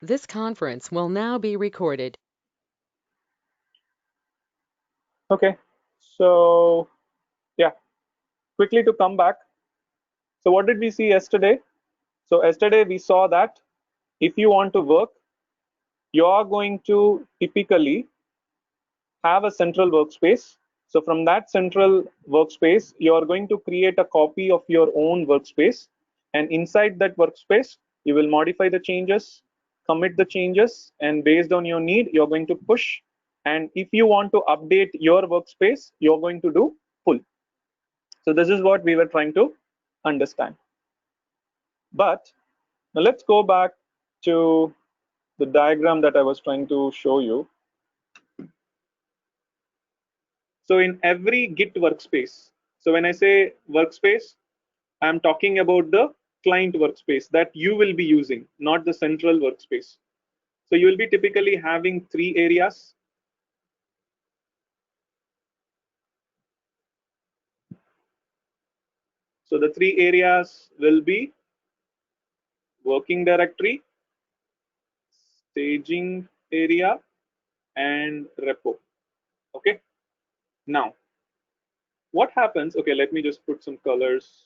This conference will now be recorded. Okay, so yeah, quickly to come back. So what did we see yesterday? So yesterday we saw that if you want to work, you are going to typically have a central workspace. So from that central workspace, you are going to create a copy of your own workspace. And inside that workspace, you will modify the changes, commit the changes, and based on your need, you're going to push. And if you want to update your workspace, you're going to do pull. So this is what we were trying to understand. But now let's go back to the diagram that I was trying to show you. So in every Git workspace, so when I say workspace, I'm talking about the client workspace that you will be using, not the central workspace. So you will be typically having three areas. So the three areas will be working directory, staging area, and repo. Okay. Now, what happens? Okay, let me just put some colors.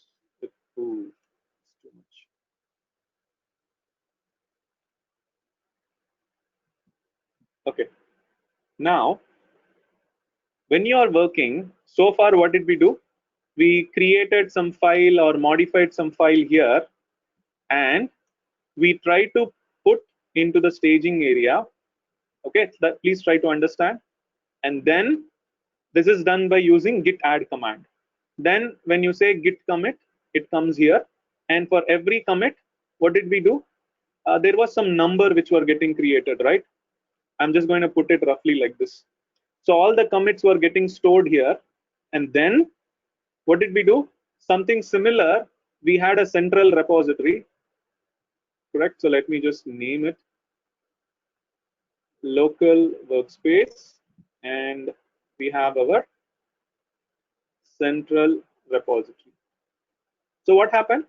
Ooh, it's too much. Okay. Now, when you are working, so far, what did we do? We created some file or modified some file here, and we try to put into the staging area. Okay, that please try to understand. And then this is done by using git add command. Then when you say git commit, it comes here. And for every commit, what did we do? There was some number which were getting created, right? I'm just going to put it roughly like this. So all the commits were getting stored here. And then what did we do? Something similar. We had a central repository, correct? So let me just name it local workspace, and we have our central repository. So what happened?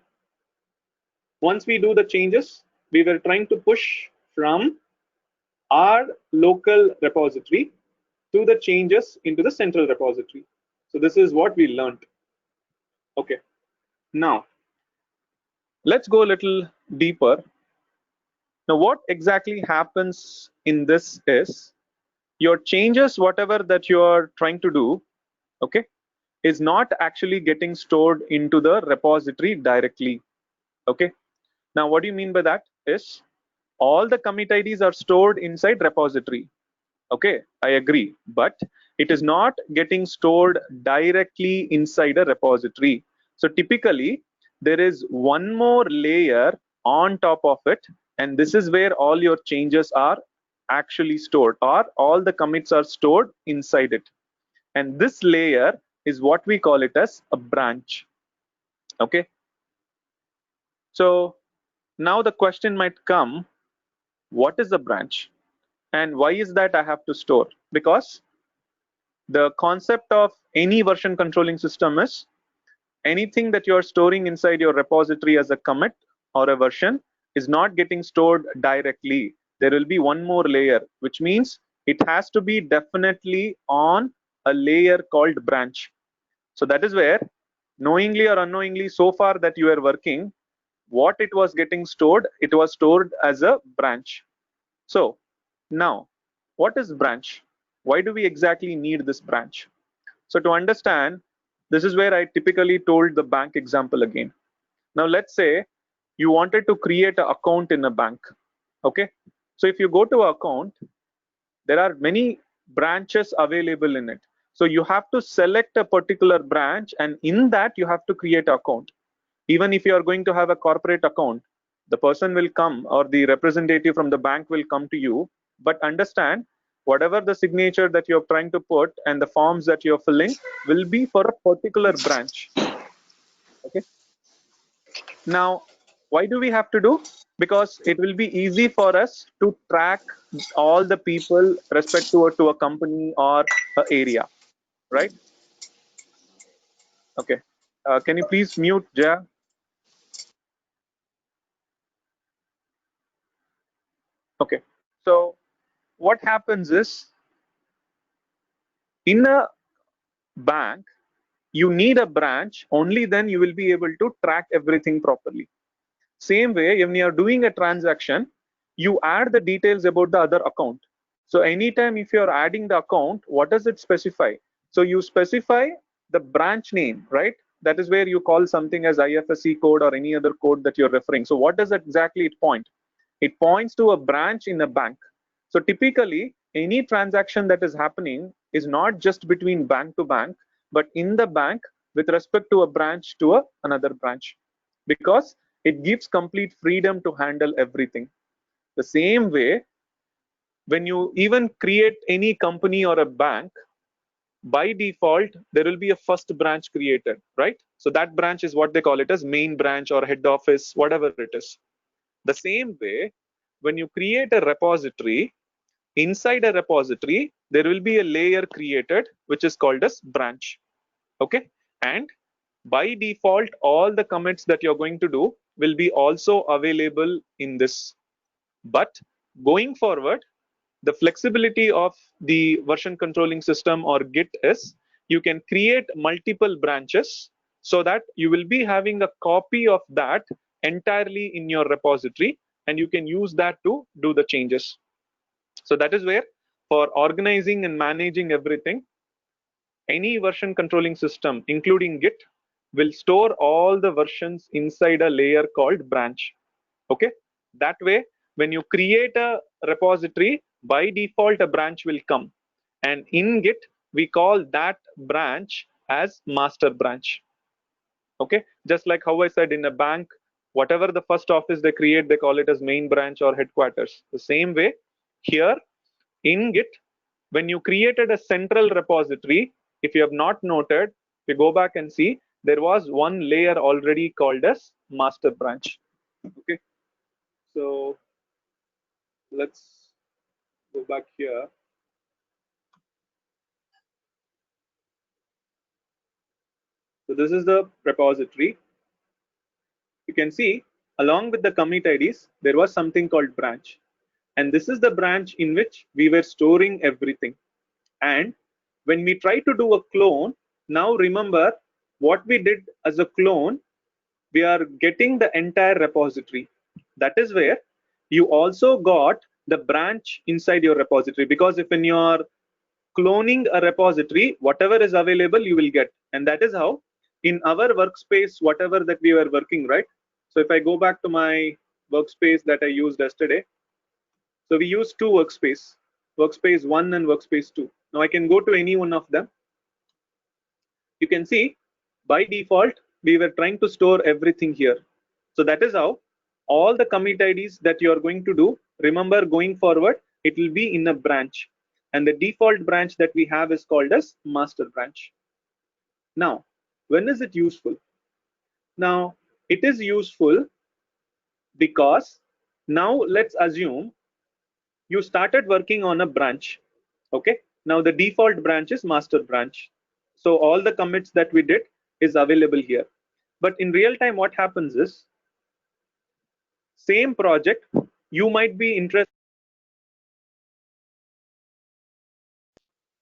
Once we do the changes, we were trying to push from our local repository to the changes into the central repository. So this is what we learned. Okay. Now, let's go a little deeper. Now, what exactly happens in this is your changes, whatever that you are trying to do, okay, is not actually getting stored into the repository directly. Okay. Now, what do you mean by that? Is all the commit IDs are stored inside repository. Okay, I agree, but it is not getting stored directly inside a repository. So typically, there is one more layer on top of it, and this is where all your changes are actually stored, or all the commits are stored inside it. And this layer is what we call it as a branch. Okay, so now the question might come, what is a branch? And why is that I have to store? Because the concept of any version controlling system is anything that you're storing inside your repository as a commit or a version is not getting stored directly. There will be one more layer, which means it has to be definitely on a layer called branch. So that is where, knowingly or unknowingly, so far that you are working, what it was getting stored, it was stored as a branch. So now, what is branch? Why do we exactly need this branch? So to understand, this is where I typically told the bank example again. Now let's say you wanted to create an account in a bank. Okay. So if you go to an account, there are many branches available in it. So you have to select a particular branch, and in that you have to create an account. Even if you are going to have a corporate account, the person will come, or the representative from the bank will come to you. But understand, whatever the signature that you're trying to put and the forms that you're filling will be for a particular branch. Okay. Now, why do we have to do? Because it will be easy for us to track all the people respect to a company or a area, right? Okay. Can you please mute, Jaya? Okay, so what happens is, in a bank, you need a branch, only then you will be able to track everything properly. Same way, when you are doing a transaction, you add the details about the other account. So anytime if you are adding the account, what does it specify? So you specify the branch name, right? That is where you call something as IFSC code or any other code that you're referring. So what does exactly it point? It points to a branch in a bank. So typically, any transaction that is happening is not just between bank to bank, but in the bank with respect to a branch to another branch, because it gives complete freedom to handle everything. The same way, when you even create any company or a bank, by default, there will be a first branch created, right? So that branch is what they call it as main branch or head office, whatever it is. The same way, when you create a repository, inside a repository, there will be a layer created, which is called as branch. Okay. And by default, all the commits that you're going to do will be also available in this. But going forward, the flexibility of the version controlling system or Git is you can create multiple branches so that you will be having a copy of that entirely in your repository, and you can use that to do the changes. So that is where, for organizing and managing everything, any version controlling system, including Git, will store all the versions inside a layer called branch. Okay, that way, when you create a repository, by default a branch will come, and in Git we call that branch as master branch. Okay, just like how I said, in a bank, whatever the first office they create, they call it as main branch or headquarters. The same way here in Git, when you created a central repository, if you have not noted, if you go back and see, there was one layer already called as master branch. Okay, so let's go back here. So this is the repository. You can see along with the commit IDs, there was something called branch. And this is the branch in which we were storing everything. And when we try to do a clone, now remember what we did as a clone, we are getting the entire repository. That is where you also got the branch inside your repository, because if in your cloning a repository, whatever is available you will get. And that is how in our workspace, whatever that we were working, right? So if I go back to my workspace that I used yesterday, so we use two workspace, workspace 1 and workspace 2. Now I can go to any one of them. You can see by default we were trying to store everything here. So that is how all the commit IDs that you are going to do, remember going forward, it will be in a branch, and the default branch that we have is called as master branch. Now, when is it useful? Now, it is useful because now let's assume you started working on a branch. Okay, now the default branch is master branch. So all the commits that we did is available here. But in real time, what happens is, same project, you might be interested.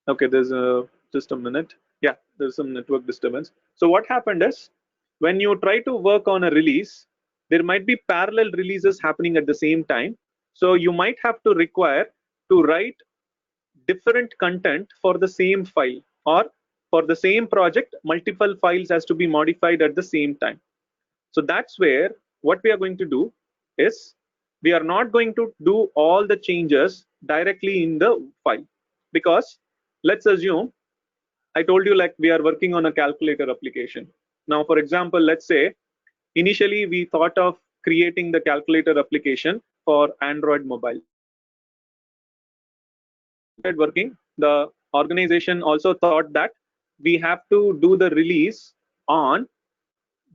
Okay, there's a just a minute. Yeah, there's some network disturbance. So what happened is, when you try to work on a release, there might be parallel releases happening at the same time. So you might have to require to write different content for the same file, or for the same project, multiple files has to be modified at the same time. So that's where what we are going to do is, we are not going to do all the changes directly in the file, because let's assume I told you like we are working on a calculator application. Now, for example, let's say initially we thought of creating the calculator application for Android mobile. Working, the organization also thought that we have to do the release on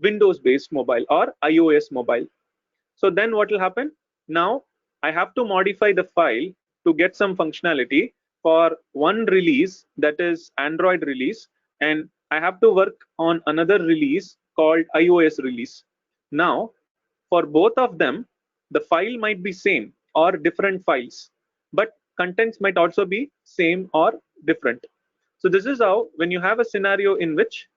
Windows based mobile or iOS mobile. So then what will happen? Now I have to modify the file to get some functionality for one release, that is Android release, and I have to work on another release called iOS release. Now for both of them, the file might be same. or different files, but contents might also be same or different. So this is how, when you have a scenario in which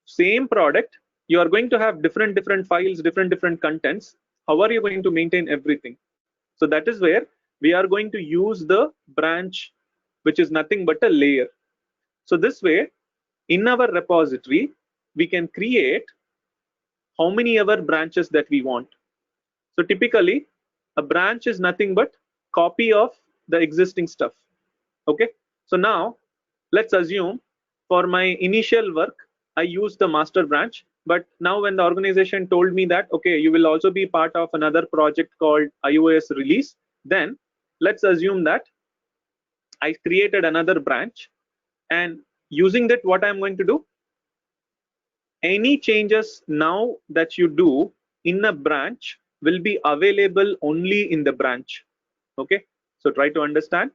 same product, you are going to have different files, different contents, how are you going to maintain everything? So that is where we are going to use the branch, which is nothing but a layer. So this way, in our repository, we can create how many ever branches that we want. So typically, a branch is nothing but copy of the existing stuff. Okay. So now let's assume for my initial work, I use the master branch. But now when the organization told me that, okay, you will also be part of another project called iOS release, then let's assume that I created another branch, and using that, what I'm going to do, any changes now that you do in a branch will be available only in the branch. Okay, so try to understand.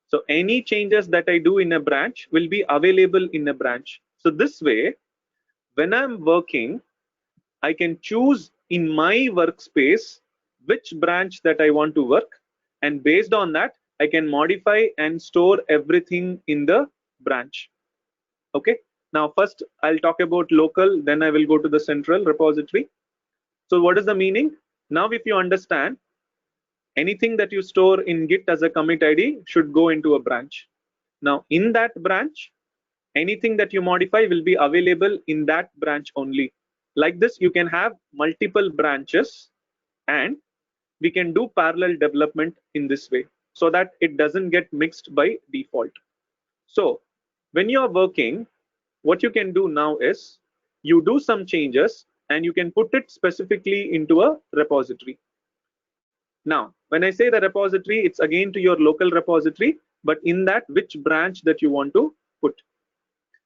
So any changes that I do in a branch will be available in a branch. So this way, when I'm working, I can choose in my workspace which branch that I want to work, and based on that, I can modify and store everything in the branch. Okay, now first I'll talk about local, then I will go to the central repository. So what is the meaning? Now if you understand, anything that you store in Git as a commit ID should go into a branch. Now in that branch, anything that you modify will be available in that branch only. Like this, you can have multiple branches, and we can do parallel development in this way so that it doesn't get mixed by default. So when you are working, what you can do now is you do some changes and you can put it specifically into a repository. Now, when I say the repository, it's again to your local repository, but in that, which branch that you want to put.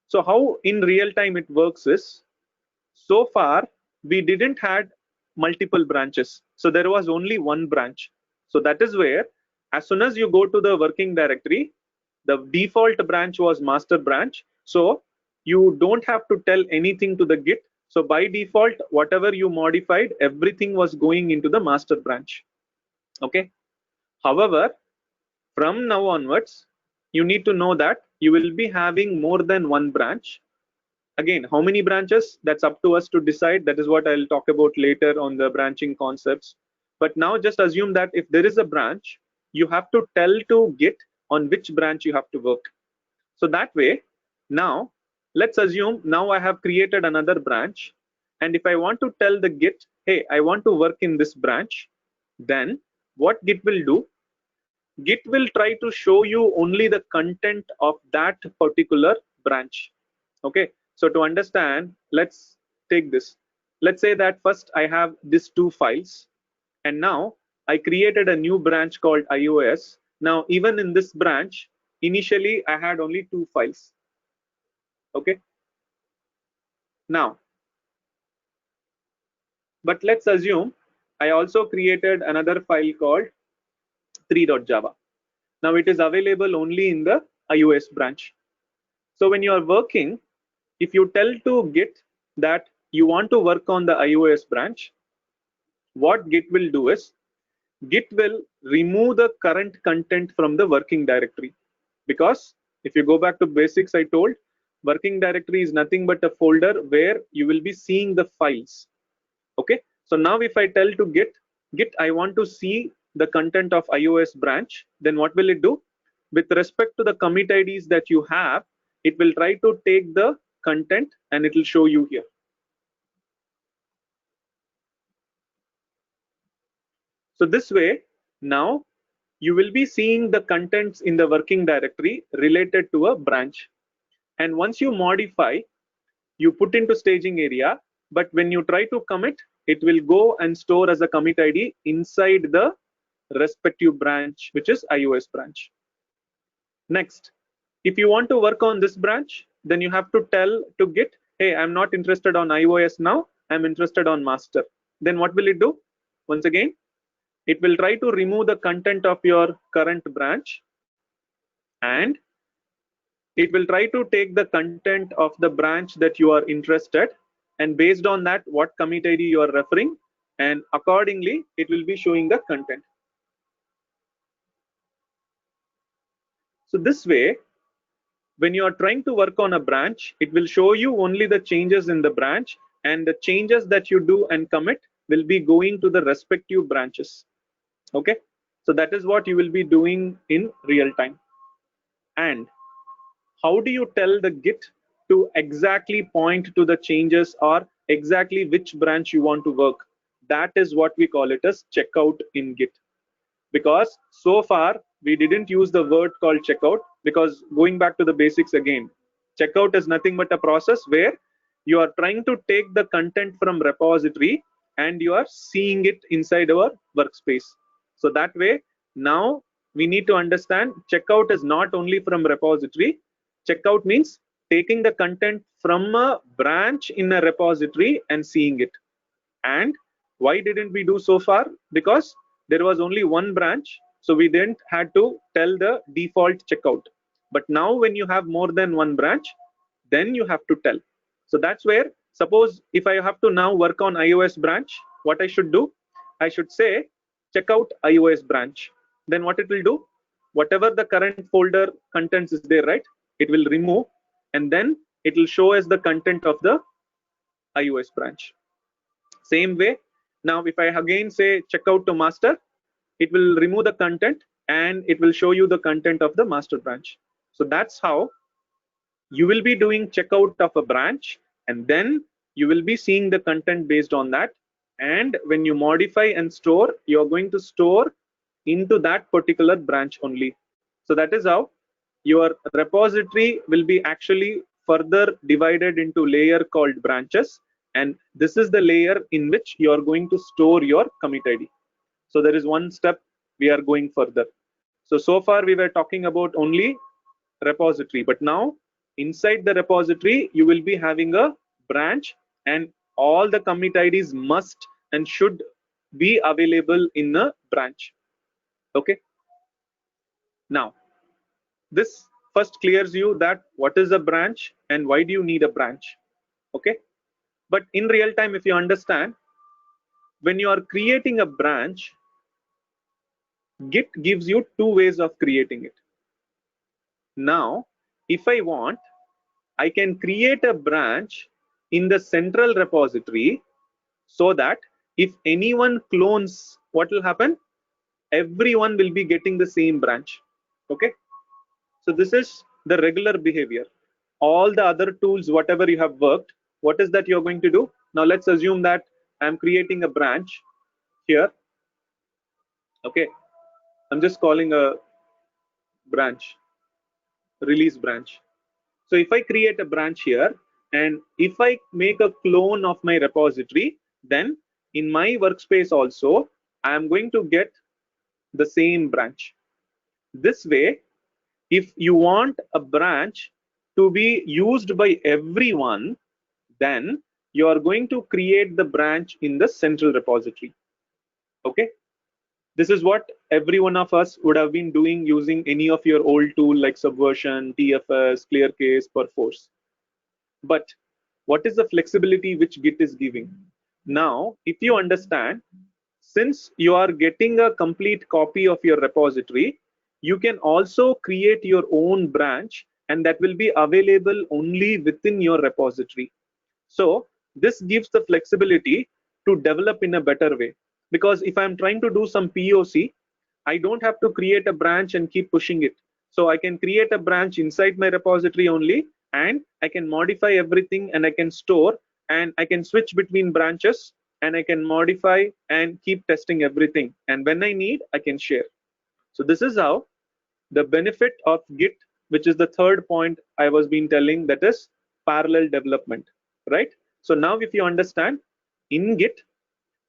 So how in real time it works is, so far we didn't had multiple branches. So there was only one branch. So that is where, as soon as you go to the working directory, the default branch was master branch. So you don't have to tell anything to the Git. So by default, whatever you modified, everything was going into the master branch. Okay. However, from now onwards, you need to know that you will be having more than one branch. Again, how many branches? That's up to us to decide. That is what I'll talk about later on the branching concepts. But now just assume that if there is a branch, you have to tell to Git on which branch you have to work. So that way, now let's assume now I have created another branch, and if I want to tell the Git, hey, I want to work in this branch, then what Git will do, Git will try to show you only the content of that particular branch. Okay, so to understand, let's take this. Let's say that first I have these two files, and now I created a new branch called iOS. Now even in this branch, initially I had only two files. Okay, now, but let's assume I also created another file called 3.java. Now it is available only in the iOS branch. So when you are working, if you tell to Git that you want to work on the iOS branch, what Git will do is Git will remove the current content from the working directory. Because if you go back to basics, I told working directory is nothing but a folder where you will be seeing the files. Okay, so now if I tell to Git, I want to see the content of iOS branch, then what will it do? With respect to the commit IDs that you have, it will try to take the content and it will show you here. So this way, now you will be seeing the contents in the working directory related to a branch. And once you modify, you put into staging area, but when you try to commit, it will go and store as a commit ID inside the respective branch, which is iOS branch. Next, if you want to work on this branch, then you have to tell to Git, hey, I'm not interested on iOS now, I'm interested on master. Then what will it do? Once again, it will try to remove the content of your current branch, and it will try to take the content of the branch that you are interested, and based on that, what commit ID you are referring, and accordingly it will be showing the content. So this way, when you are trying to work on a branch, it will show you only the changes in the branch, and the changes that you do and commit will be going to the respective branches. Okay, so that is what you will be doing in real time. And how do you tell the Git to exactly point to the changes or exactly which branch you want to work? That is what we call it as checkout in Git. Because so far we didn't use the word called checkout, because going back to the basics again, checkout is nothing but a process where you are trying to take the content from repository and you are seeing it inside our workspace. So that way, now we need to understand checkout is not only from repository. Checkout means taking the content from a branch in a repository and seeing it. And why didn't we do so far? Because there was only one branch, so we didn't had to tell the default checkout. But now when you have more than one branch, then you have to tell. So that's where, suppose if I have to now work on iOS branch, what I should do, I should say checkout iOS branch. Then what it will do, whatever the current folder contents is there, right, it will remove, and then it will show as the content of the iOS branch. Same way, now if I again say checkout to master, it will remove the content and it will show you the content of the master branch. So that's how you will be doing checkout of a branch, and then you will be seeing the content based on that. And when you modify and store, you're going to store into that particular branch only. So that is how your repository will be actually further divided into layer called branches, and this is the layer in which you are going to store your commit id. So there is one step we are going further. So far we were talking about only repository, but now inside the repository you will be having a branch, and all the commit ids must and should be available in a branch. Okay, now this first clears you that what is a branch and why do you need a branch. Okay, but in real time, if you understand, when you are creating a branch, Git gives you two ways of creating it. Now if I want, I can create a branch in the central repository, so that if anyone clones, what will happen, everyone will be getting the same branch. Okay, so this is the regular behavior. All the other tools, whatever you have worked, what is that you're going to do? Now let's assume that I'm creating a branch here. Okay, I'm just calling a branch, release branch. So if I create a branch here, and if I make a clone of my repository, then in my workspace also I am going to get the same branch. This way, if you want a branch to be used by everyone, then you are going to create the branch in the central repository. Okay, this is what every one of us would have been doing using any of your old tool like Subversion, TFS, Clearcase, Perforce. But what is the flexibility which Git is giving? Now if you understand, since you are getting a complete copy of your repository, you can also create your own branch, and that will be available only within your repository. So this gives the flexibility to develop in a better way, because if I'm trying to do some POC, I don't have to create a branch and keep pushing it. So I can create a branch inside my repository only, and I can modify everything, and I can store, and I can switch between branches, and I can modify and keep testing everything, and when I need, I can share. So this is how the benefit of Git, which is the third point I was been telling, that is parallel development, right? So now if you understand, in Git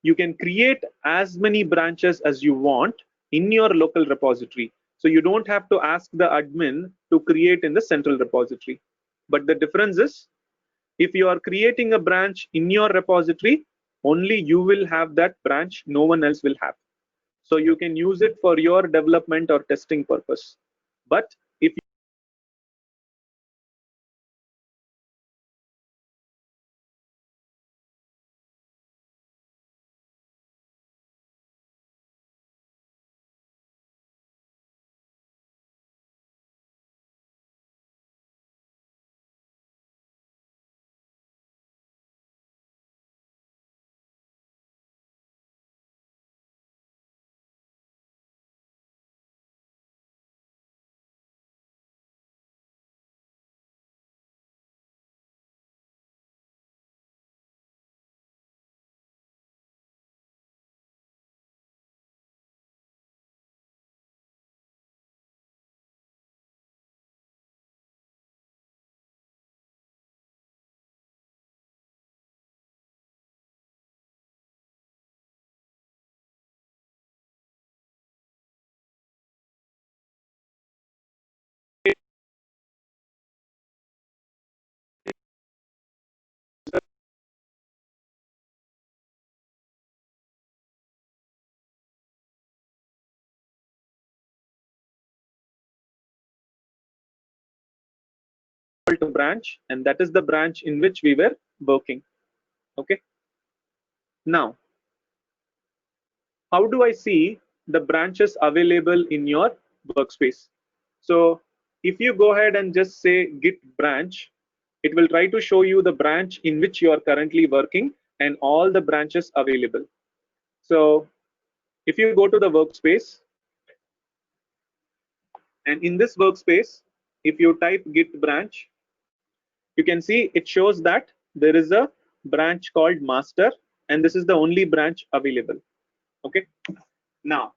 you can create as many branches as you want in your local repository. So you don't have to ask the admin to create in the central repository. But the difference is, if you are creating a branch in your repository, only you will have that branch, no one else will have. So you can use it for your development or testing purpose. But if a branch, and that is the branch in which we were working. Okay. Now, how do I see the branches available in your workspace? So if you go ahead and just say Git branch, it will try to show you the branch in which you are currently working and all the branches available. So if you go to the workspace, and in this workspace, if you type Git branch, you can see it shows that there is a branch called master, and this is the only branch available. Okay. Now,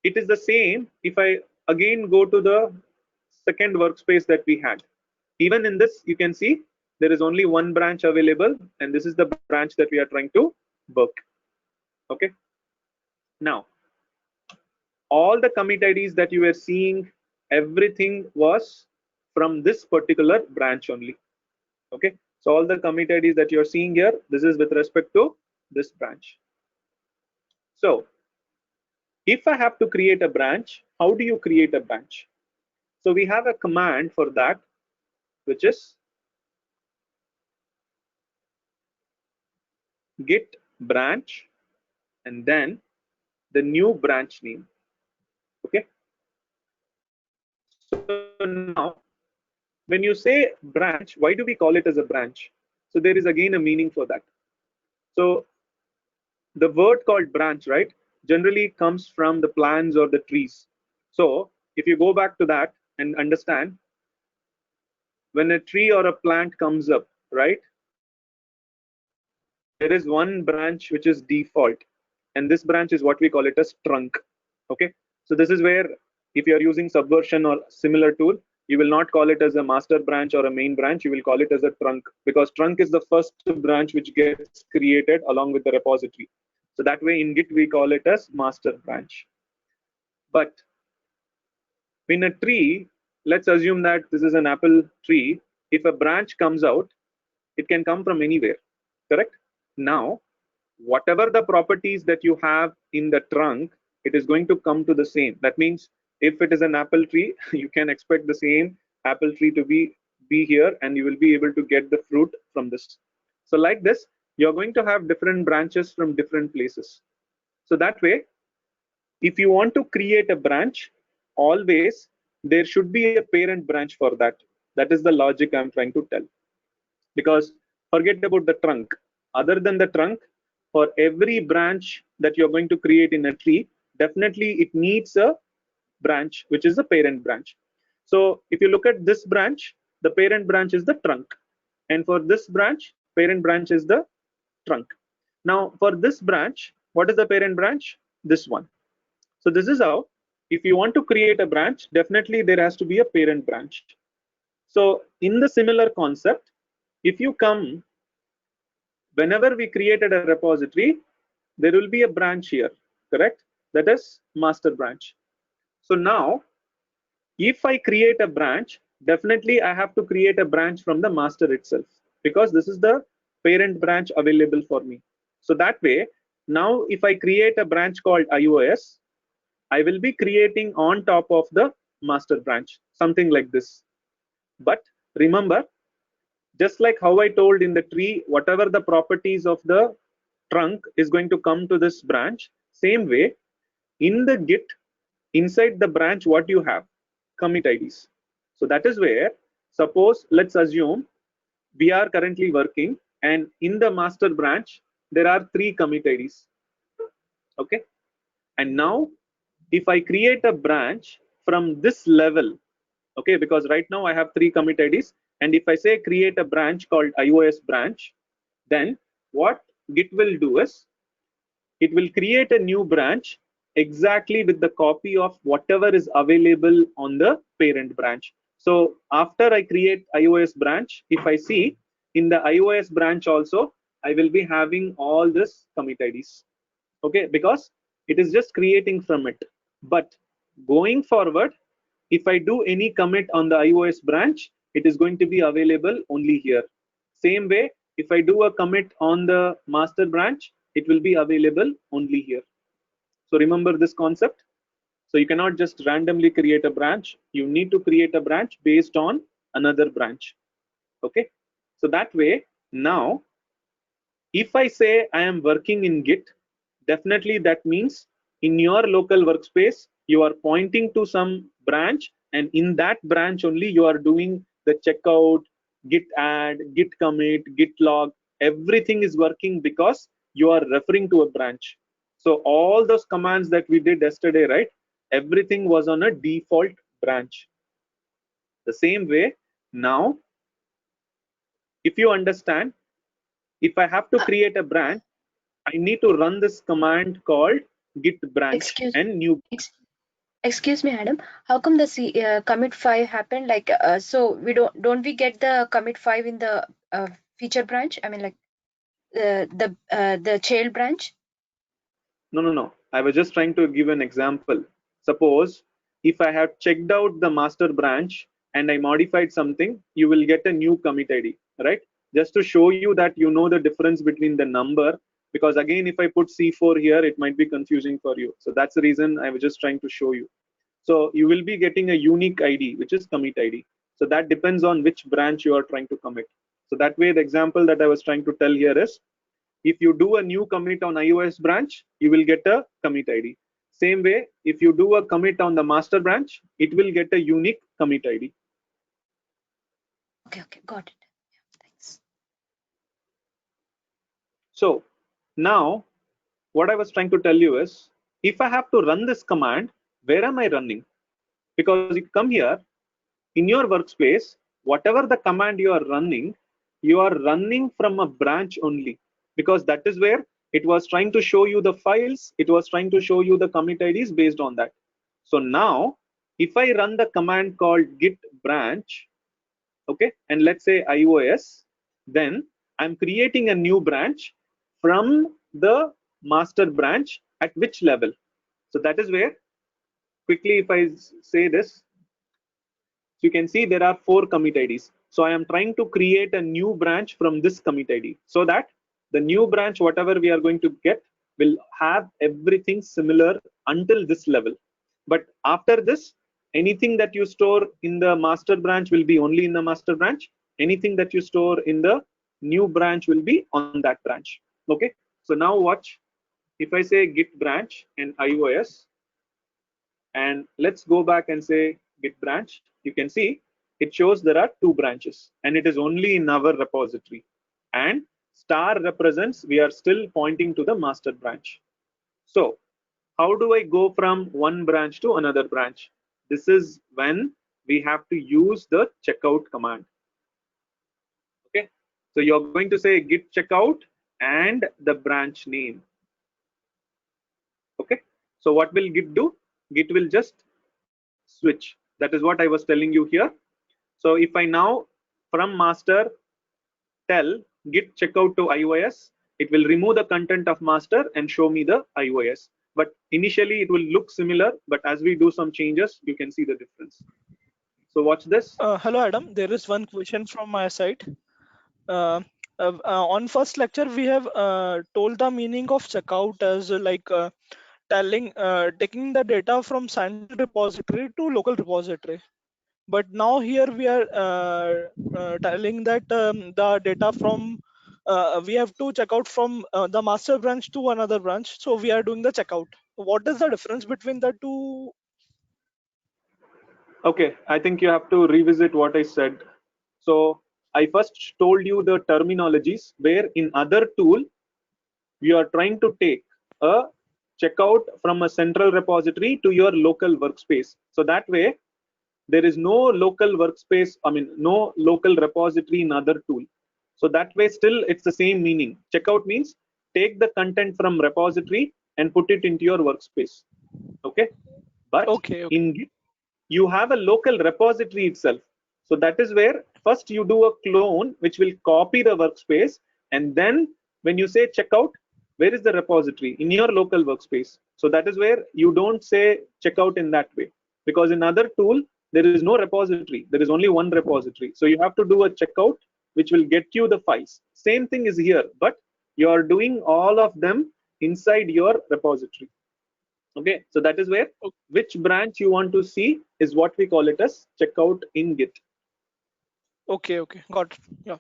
it is the same if I again go to the second workspace that we had. Even in this, you can see there is only one branch available, and this is the branch that we are trying to work. Okay. Now, all the commit IDs that you were seeing, everything was from this particular branch only. Okay. So all the commit IDs that you're seeing here, this is with respect to this branch. So if I have to create a branch, how do you create a branch? So we have a command for that, which is git branch and then the new branch name. Okay. So now when you say branch, why do we call it as a branch? So there is again a meaning for that. So the word called branch, right, generally comes from the plants or the trees. So if you go back to that and understand, when a tree or a plant comes up, right, there is one branch which is default, and this branch is what we call it as trunk. Okay. So this is where if you are using Subversion or similar tool, you will not call it as a master branch or a main branch, you will call it as a trunk, because trunk is the first branch which gets created along with the repository. So that way in Git we call it as master branch. But in a tree, let's assume that this is an apple tree. If a branch comes out, it can come from anywhere, correct? Now, whatever the properties that you have in the trunk, it is going to come to the same. That means if it is an apple tree, you can expect the same apple tree to be here, and you will be able to get the fruit from this. So like this, you're going to have different branches from different places. So that way, if you want to create a branch, always there should be a parent branch for that. That is the logic I'm trying to tell. Because forget about the trunk. Other than the trunk, for every branch that you're going to create in a tree, definitely it needs a branch, which is a parent branch. So if you look at this branch, the parent branch is the trunk. And for this branch, parent branch is the trunk. Now for this branch, what is the parent branch? This one. So this is how, if you want to create a branch, definitely there has to be a parent branch. So in the similar concept, if you come, whenever we created a repository, there will be a branch here, correct? That is master branch. So now, if I create a branch, definitely I have to create a branch from the master itself, because this is the parent branch available for me. So that way, now if I create a branch called iOS, I will be creating on top of the master branch, something like this. But remember, just like how I told in the tree, whatever the properties of the trunk is going to come to this branch, same way in the Git, inside the branch, what you have? Commit IDs. So that is where, suppose, let's assume we are currently working, and in the master branch, there are 3 commit IDs. Okay. And now, if I create a branch from this level, okay, because right now I have 3 commit IDs, and if I say create a branch called iOS branch, then what Git will do is it will create a new branch exactly with the copy of whatever is available on the parent branch. So after I create iOS branch, if I see in the iOS branch also, I will be having all this commit IDs. Okay, because it is just creating from it. But going forward, if I do any commit on the iOS branch, it is going to be available only here. Same way, if I do a commit on the master branch, it will be available only here. So remember this concept. So you cannot just randomly create a branch. You need to create a branch based on another branch. Okay, so that way now if I say I am working in Git, definitely that means in your local workspace, you are pointing to some branch, and in that branch only you are doing the checkout, Git add, Git commit, Git log, everything is working because you are referring to a branch. So all those commands that we did yesterday, right? Everything was on a default branch. The same way, now, if you understand, if I have to Uh, create a branch, I need to run this command called git branch excuse and new. ex, excuse me, Adam. How come the commit 5 happened? Like, so we don't we get the commit 5 in the feature branch? I mean, like the child branch. No, no, no. I was just trying to give an example. Suppose if I have checked out the master branch and I modified something, you will get a new commit ID, right? Just to show you that you know the difference between the number. Because again, if I put C4 here, it might be confusing for you. So that's the reason I was just trying to show you. So you will be getting a unique ID, which is commit ID. So that depends on which branch you are trying to commit. So that way, the example that I was trying to tell here is, if you do a new commit on iOS branch, you will get a commit ID. Same way, if you do a commit on the master branch, it will get a unique commit ID. Okay, okay, got it. Yeah, thanks. So now, what I was trying to tell you is, if I have to run this command, where am I running? Because if you come here, in your workspace, whatever the command you are running from a branch only, because that is where it was trying to show you the files, it was trying to show you the commit IDs based on that. So now, if I run the command called git branch, okay, and let's say iOS, then I'm creating a new branch from the master branch at which level? So that is where, quickly, if I say this, so you can see there are 4 commit IDs. So I am trying to create a new branch from this commit ID so that the new branch, whatever we are going to get, will have everything similar until this level. But after this, anything that you store in the master branch will be only in the master branch. Anything that you store in the new branch will be on that branch. Okay. So now watch. If I say git branch and iOS, and let's go back and say git branch, you can see it shows there are 2 branches and it is only in our repository, and star represents we are still pointing to the master branch. So how do I go from one branch to another branch? This is when we have to use the checkout command. Okay, so you're going to say git checkout and the branch name. Okay, so what will git do? Git will just switch. That is what I was telling you here. So if I now from master tell git checkout to iOS, it will remove the content of master and show me the iOS. But initially it will look similar, but as we do some changes, you can see the difference. So watch this. Hello, Adam. There is one question from my side. Uh, on first lecture, we have told the meaning of checkout as taking the data from central repository to local repository. But now here we are telling that the data from we have to check out from the master branch to another branch. So we are doing the checkout. What is the difference between the two? Okay, I think you have to revisit what I said. So I first told you the terminologies where in other tool we are trying to take a checkout from a central repository to your local workspace. So that way there is no local workspace, I mean no local repository in other tool. So that way still it's the same meaning. Checkout means take the content from repository and put it into your workspace. Okay, but Okay, okay. in Git you have a local repository itself. So that is where first you do a clone which will copy the workspace, and then when you say checkout, where is the repository? In your local workspace. So that is where you don't say checkout in that way, because in other tool there is no repository, there is only one repository. So you have to do a checkout which will get you the files. Same thing is here, but you are doing all of them inside your repository. Okay, so that is where which branch you want to see is what we call it as checkout in Git. Okay, got it. Yeah.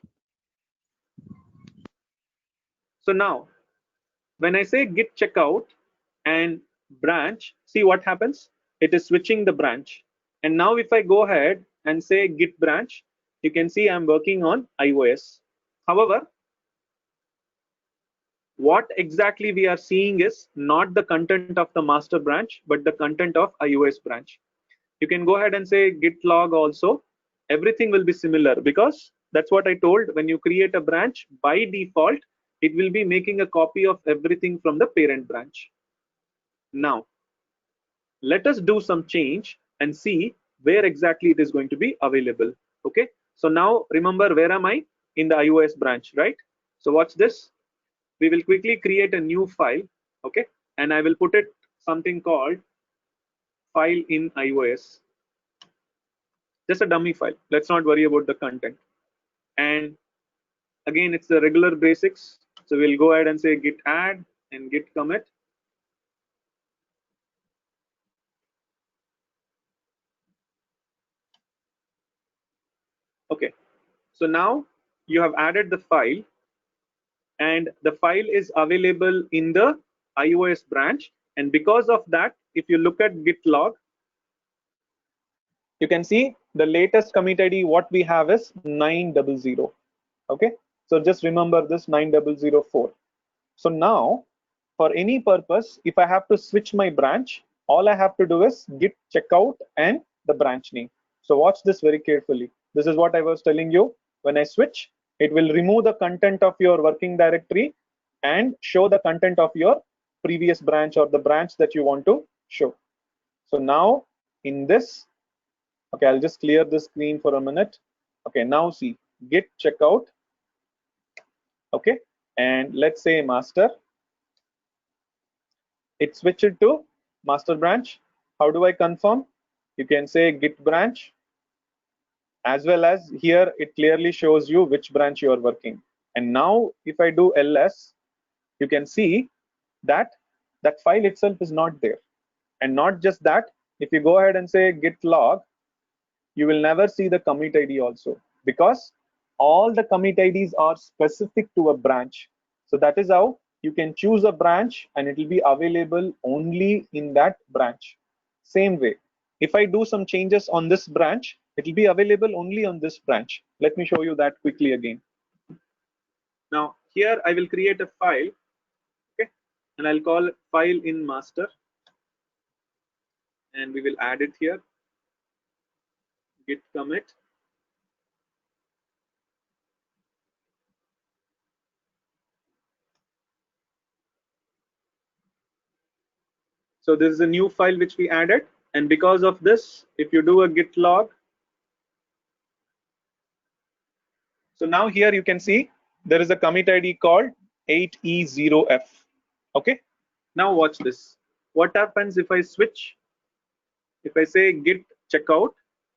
So now when I say git checkout and branch, see what happens? It is switching the branch. And now if I go ahead and say git branch, you can see I'm working on iOS. However, what exactly we are seeing is not the content of the master branch, but the content of iOS branch. You can go ahead and say git log also. Everything will be similar because that's what I told. When you create a branch, by default, it will be making a copy of everything from the parent branch. Now, let us do some change and see where exactly it is going to be available. Okay, so now remember, where am I? In the iOS branch, right? So watch this. We will quickly create a new file. Okay, and I will put it something called file in iOS, just a dummy file. Let's not worry about the content. And again, it's the regular basics. So we'll go ahead and say git add and git commit. Okay, so now you have added the file, and the file is available in the iOS branch. And because of that, if you look at git log, you can see the latest commit ID what we have is 900. Okay, so just remember this 9004. So now for any purpose, if I have to switch my branch, all I have to do is git checkout and the branch name. So watch this very carefully. This is what I was telling you. When I switch, it will remove the content of your working directory and show the content of your previous branch or the branch that you want to show. So now in this, okay, I'll just clear the screen for a minute. Okay, now see git checkout. Okay, and let's say master. It switched to master branch. How do I confirm? You can say git branch, as well as here it clearly shows you which branch you are working. And now if I do ls, you can see that that file itself is not there. And not just that, if you go ahead and say git log, you will never see the commit ID also, because all the commit IDs are specific to a branch. So that is how you can choose a branch and it will be available only in that branch. Same way, if I do some changes on this branch, it will be available only on this branch. Let me show you that quickly again. Now here I will create a file, okay, and I'll call file in master, and we will add it here, git commit. So this is a new file which we added, and because of this, if you do a git log, so now here you can see there is a commit ID called 8E0F. Okay, now watch this. What happens if I switch? If I say git checkout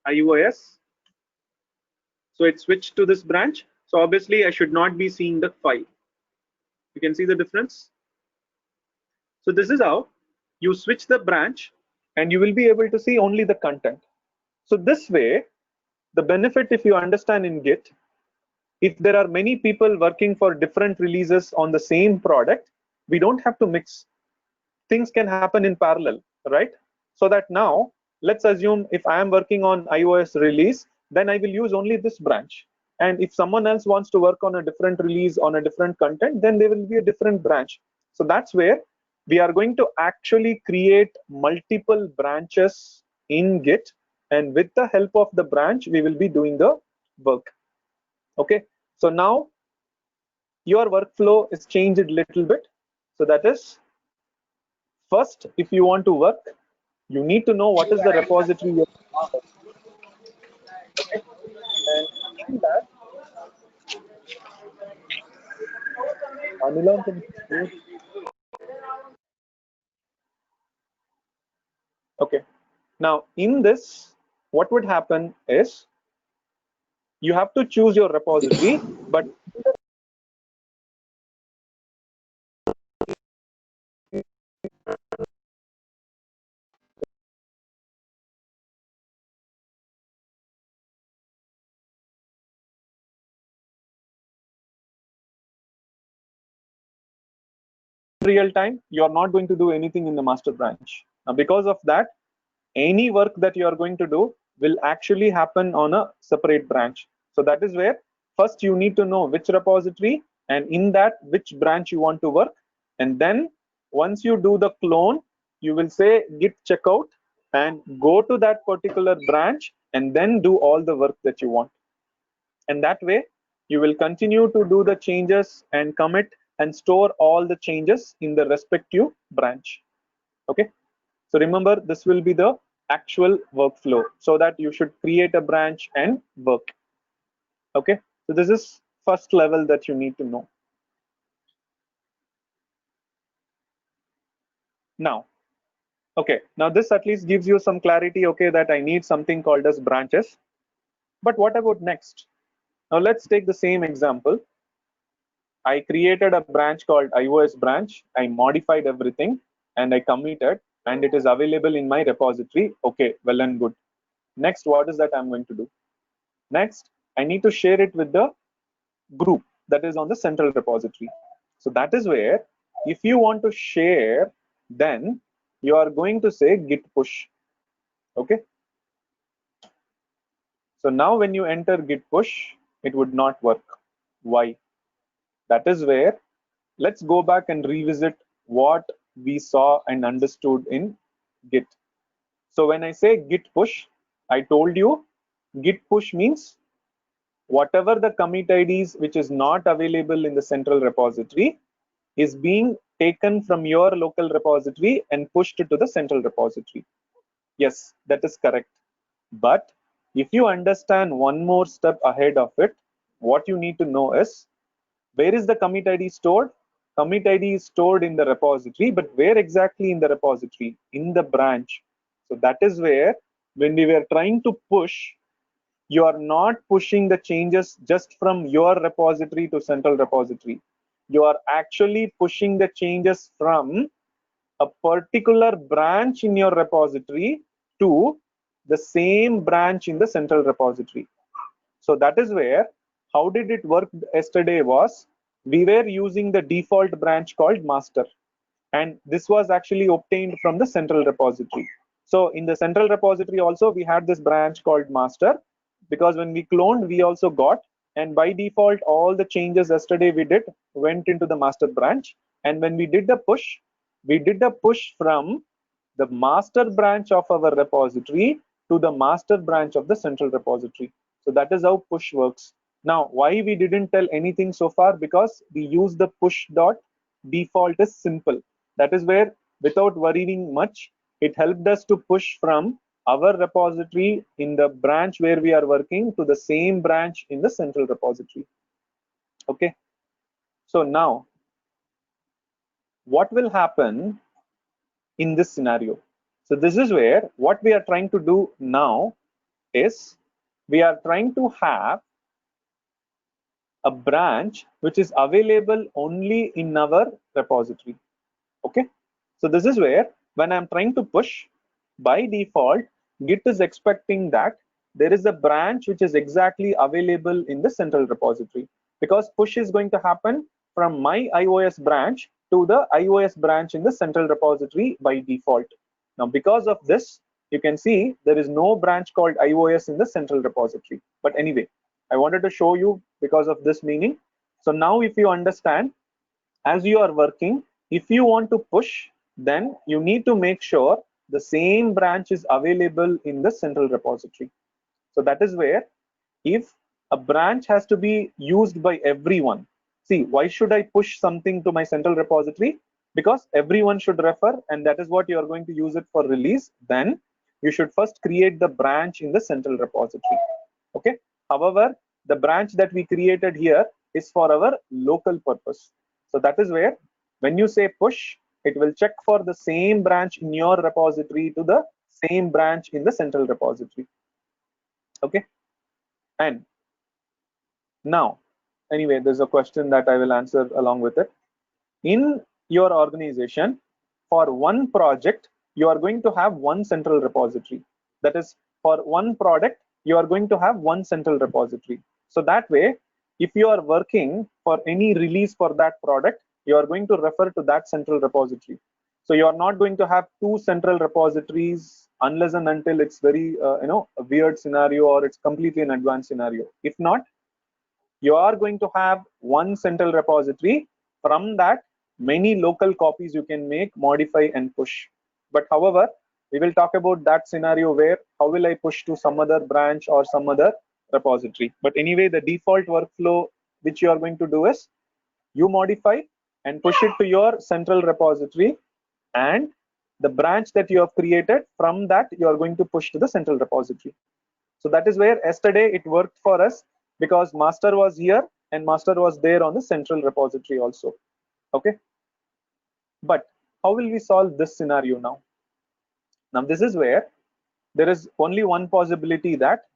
iOS, so it switched to this branch. So obviously I should not be seeing the file. You can see the difference. So this is how you switch the branch and you will be able to see only the content. So this way, the benefit, if you understand in Git, if there are many people working for different releases on the same product, we don't have to mix. Things can happen in parallel, right? So that now, let's assume if I am working on iOS release, then I will use only this branch. And if someone else wants to work on a different release on a different content, then there will be a different branch. So that's where we are going to actually create multiple branches in Git. And with the help of the branch, we will be doing the work. Okay, so now your workflow is changed a little bit. So that is, first, if you want to work, you need to know what is the repository you're working on. Okay, and in that, Anilam, can you mute? Okay, now in this, what would happen is you have to choose your repository, but real time, you are not going to do anything in the master branch. Now, because of that, any work that you are going to do will actually happen on a separate branch. So that is where first you need to know which repository, and in that which branch you want to work. And then once you do the clone, you will say git checkout and go to that particular branch and then do all the work that you want. And that way you will continue to do the changes and commit and store all the changes in the respective branch. Okay, so remember, this will be the actual workflow, so that you should create a branch and work. Okay, so this is first level that you need to know. Now, okay, now this at least gives you some clarity, okay, that I need something called as branches. But what about next? Now let's take the same example. I created a branch called iOS branch. I modified everything and I committed, and it is available in my repository. Okay, well and good. Next, what is that I'm going to do? Next, I need to share it with the group that is on the central repository. So that is where, if you want to share, then you are going to say git push. Okay. So now when you enter git push, it would not work. Why? That is where, let's go back and revisit what we saw and understood in Git. So when I say git push, I told you git push means whatever the commit IDs which is not available in the central repository is being taken from your local repository and pushed to the central repository. Yes, that is correct. But if you understand one more step ahead of it, what you need to know is, where is the commit ID stored? Commit ID is stored in the repository, but where exactly in the repository? In the branch. So that is where, when we were trying to push, you are not pushing the changes just from your repository to central repository. You are actually pushing the changes from a particular branch in your repository to the same branch in the central repository. So that is where, how did it work yesterday was, we were using the default branch called master, and this was actually obtained from the central repository. So in the central repository also we had this branch called master, because when we cloned we also got, and by default all the changes yesterday we did went into the master branch. And when we did the push, we did the push from the master branch of our repository to the master branch of the central repository. So that is how push works. Now, why we didn't tell anything so far? Because we use the push dot default is simple. That is where, without worrying much, it helped us to push from our repository in the branch where we are working to the same branch in the central repository. Okay. So now, what will happen in this scenario? So this is where what we are trying to do now is, we are trying to have a branch which is available only in our repository. Okay, so this is where, when I'm trying to push, by default Git is expecting that there is a branch which is exactly available in the central repository, because push is going to happen from my iOS branch to the iOS branch in the central repository by default. Now because of this, you can see there is no branch called iOS in the central repository. But anyway, I wanted to show you because of this meaning. So now if you understand, as you are working, if you want to push, then you need to make sure the same branch is available in the central repository. So that is where, if a branch has to be used by everyone, see, why should I push something to my central repository? Because everyone should refer, and that is what you are going to use it for release. Then you should first create the branch in the central repository. Okay. However, the branch that we created here is for our local purpose. So that is where, when you say push, it will check for the same branch in your repository to the same branch in the central repository. Okay. And now, anyway, there's a question that I will answer along with it. In your organization, for one project, you are going to have one central repository. That is, for one product, you are going to have one central repository. So that way, if you are working for any release for that product, you are going to refer to that central repository. So you are not going to have two central repositories unless and until it's very a weird scenario or it's completely an advanced scenario. If not, you are going to have one central repository. From that, many local copies you can make, modify, and push. But however, we will talk about that scenario where how will I push to some other branch or some other repository. But anyway, the default workflow which you are going to do is you modify and push it to your central repository, and the branch that you have created, from that you are going to push to the central repository. So that is where yesterday it worked for us, because master was here and master was there on the central repository also. Okay, but how will we solve this scenario now? Now this is where there is only one possibility, that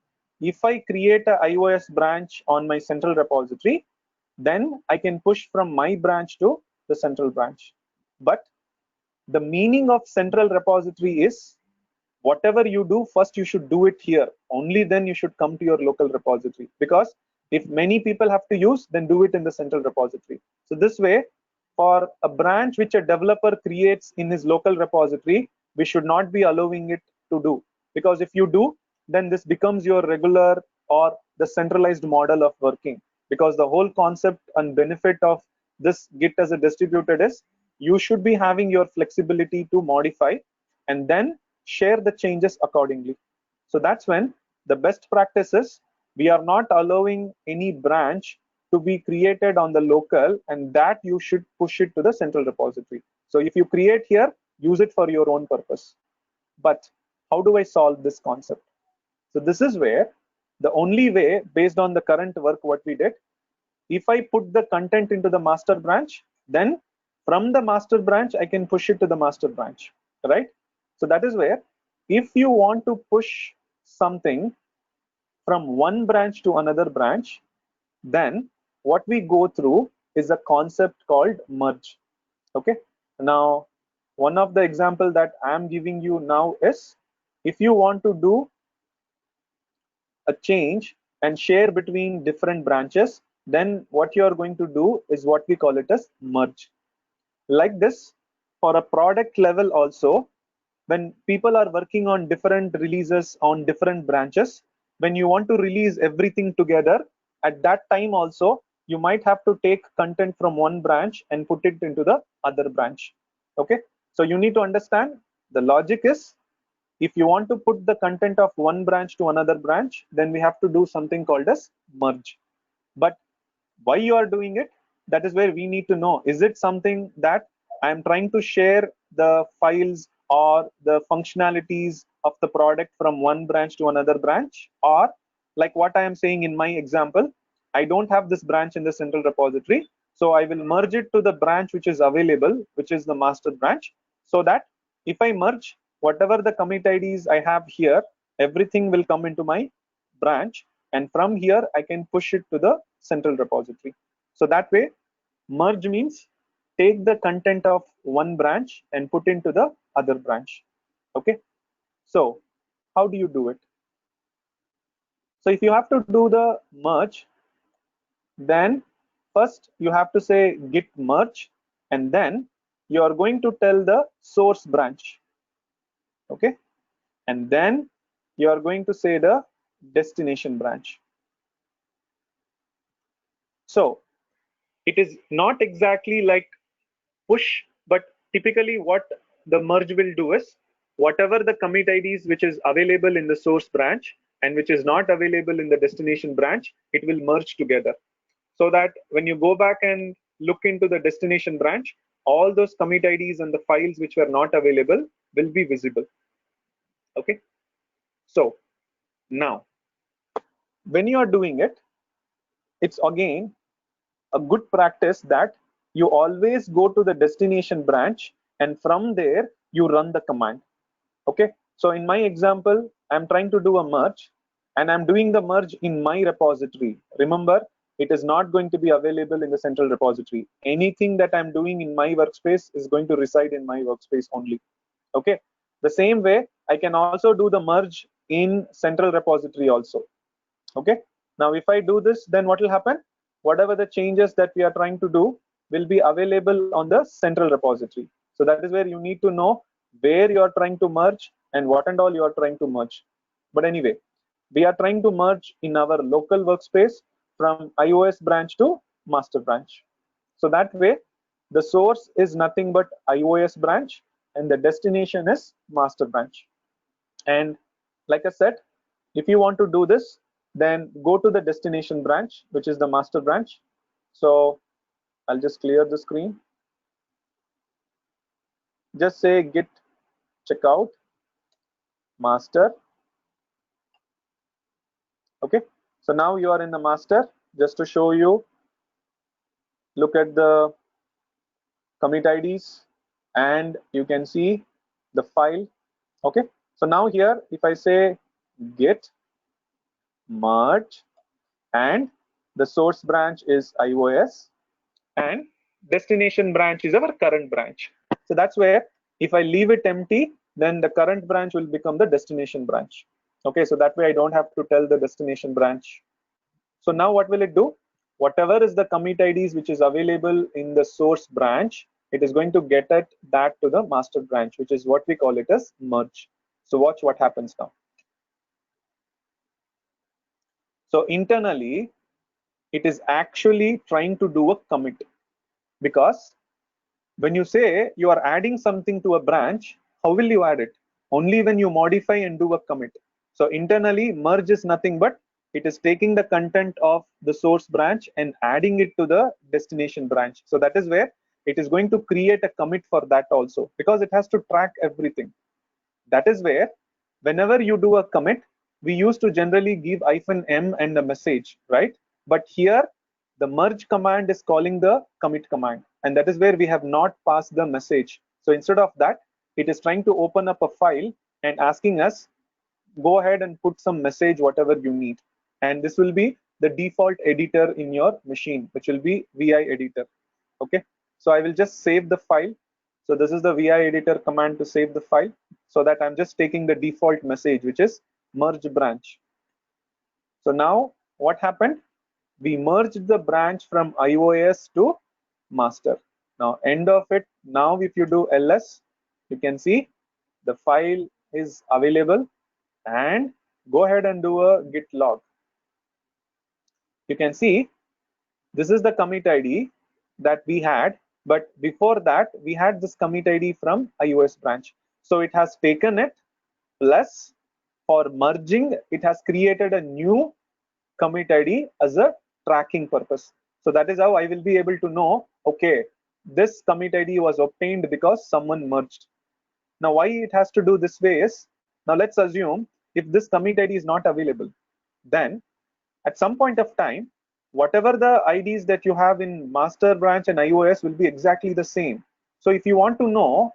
if I create a iOS branch on my central repository, then I can push from my branch to the central branch. But the meaning of central repository is whatever you do, first you should do it here, only then you should come to your local repository, because if many people have to use, then do it in the central repository. So this way, for a branch which a developer creates in his local repository, we should not be allowing it to do, because if you do, then this becomes your regular or the centralized model of working. Because the whole concept and benefit of this Git as a distributed is you should be having your flexibility to modify and then share the changes accordingly. So that's when the best practice is we are not allowing any branch to be created on the local, and that you should push it to the central repository. So if you create here, use it for your own purpose. But how do I solve this concept? So this is where the only way, based on the current work what we did, if I put the content into the master branch, then from the master branch I can push it to the master branch, right? So that is where if you want to push something from one branch to another branch, then what we go through is a concept called merge. Okay, now one of the example that I am giving you now is, if you want to do a change and share between different branches, then what you are going to do is what we call it as merge. Like this, for a product level also, when people are working on different releases on different branches, when you want to release everything together, at that time also you might have to take content from one branch and put it into the other branch. Okay, so you need to understand the logic is, if you want to put the content of one branch to another branch, then we have to do something called as merge. But why you are doing it, that is where we need to know, is it something that I am trying to share the files or the functionalities of the product from one branch to another branch, or like what I am saying in my example, I don't have this branch in the central repository, so I will merge it to the branch which is available, which is the master branch, so that if I merge, whatever the commit IDs I have here, everything will come into my branch, and from here I can push it to the central repository. So that way, merge means take the content of one branch and put into the other branch. Okay, so how do you do it? So if you have to do the merge, then first you have to say git merge, and then you are going to tell the source branch. Okay, and then you are going to say the destination branch. So it is not exactly like push, but typically what the merge will do is, whatever the commit IDs which is available in the source branch and which is not available in the destination branch, it will merge together, so that when you go back and look into the destination branch, all those commit IDs and the files which were not available will be visible. Okay, so now when you are doing it, it's again a good practice that you always go to the destination branch and from there you run the command. Okay, so in my example, I'm trying to do a merge and I'm doing the merge in my repository. Remember, it is not going to be available in the central repository. Anything that I'm doing in my workspace is going to reside in my workspace only. Okay, the same way I can also do the merge in central repository also. Okay, now if I do this, then what will happen? Whatever the changes that we are trying to do, will be available on the central repository. So that is where you need to know where you are trying to merge and what and all you are trying to merge. But anyway, we are trying to merge in our local workspace from iOS branch to master branch. So that way, the source is nothing but iOS branch and the destination is master branch. And like I said, if you want to do this, then go to the destination branch, which is the master branch. So I'll just clear the screen. Just say Git Checkout Master. Okay. So now you are in the master. Just to show you, look at the commit IDs and you can see the file. Okay. So now here, if I say Git Merge and the source branch is iOS and destination branch is our current branch. So that's where if I leave it empty, then the current branch will become the destination branch. Okay, so that way I don't have to tell the destination branch. So now what will it do? Whatever is the commit IDs which is available in the source branch, it is going to get that to the master branch, which is what we call it as merge. So watch what happens now. So internally, it is actually trying to do a commit, because when you say you are adding something to a branch, how will you add it? Only when you modify and do a commit. So internally, merge is nothing but it is taking the content of the source branch and adding it to the destination branch. So that is where it is going to create a commit for that also, because it has to track everything. That is where whenever you do a commit, we used to generally give -m and a message, right? But here the merge command is calling the commit command, and that is where we have not passed the message. So instead of that, it is trying to open up a file and asking us, go ahead and put some message, whatever you need. And this will be the default editor in your machine, which will be vi editor. Okay, so I will just save the file. So this is the vi editor command to save the file, so that I'm just taking the default message, which is merge branch. So now what happened? We merged the branch from iOS to master. Now end of it. Now if you do ls, you can see the file is available, and go ahead and do a git log. You can see this is the commit ID that we had, but before that we had this commit ID from iOS branch. So it has taken it, plus for merging it has created a new commit ID as a tracking purpose. So that is how I will be able to know, okay, this commit ID was obtained because someone merged. Now why it has to do this way is, now let's assume if this commit ID is not available, then at some point of time, whatever the IDs that you have in master branch and iOS will be exactly the same. So if you want to know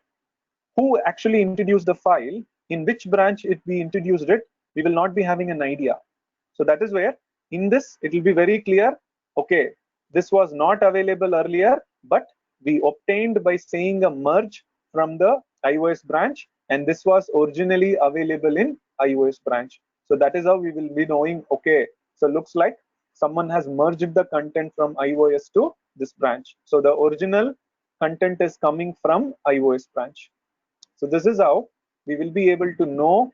who actually introduced the file, in which branch we introduced it, we will not be having an idea. So that is where in this it will be very clear, okay, this was not available earlier, but we obtained by saying a merge from the iOS branch, and this was originally available in iOS branch. So that is how we will be knowing, okay, so looks like someone has merged the content from iOS to this branch. So the original content is coming from iOS branch. So this is how we will be able to know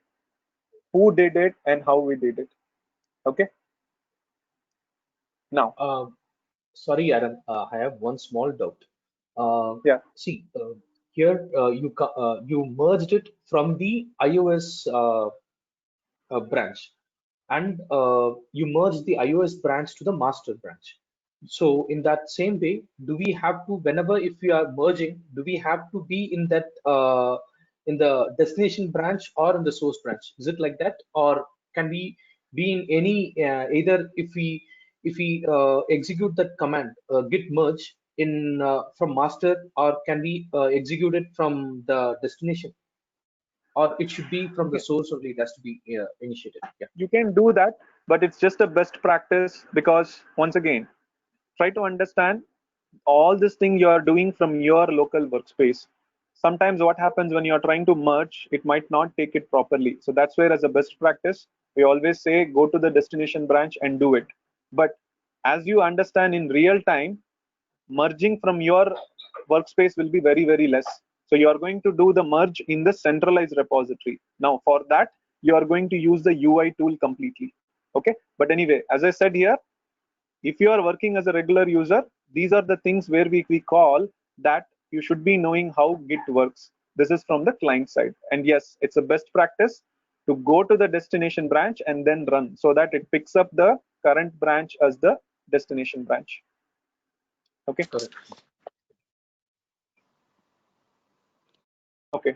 who did it and how we did it. Okay. Now, Sorry, Adam, I have one small doubt. yeah. See, here you merged it from the iOS branch, and you merged the iOS branch to the master branch. So in that same way, do we have to, whenever if we are merging, do we have to be in that in the destination branch or in the source branch? Is it like that, or can we be in any either if we execute that command git merge in from master, or can we execute it from the destination, or it should be from the source only? It has to be initiated. Yeah. You can do that, but it's just a best practice, because once again, try to understand all this thing you are doing from your local workspace. Sometimes what happens when you are trying to merge, it might not take it properly. So that's where, as a best practice, we always say go to the destination branch and do it. But as you understand in real time, merging from your workspace will be very less. So you are going to do the merge in the centralized repository. Now for that, you are going to use the UI tool completely. Okay, but anyway, as I said here, if you are working as a regular user, these are the things where we call that you should be knowing how Git works. This is from the client side. And yes, it's a best practice to go to the destination branch and then run so that it picks up the current branch as the destination branch. Okay. Correct. Okay.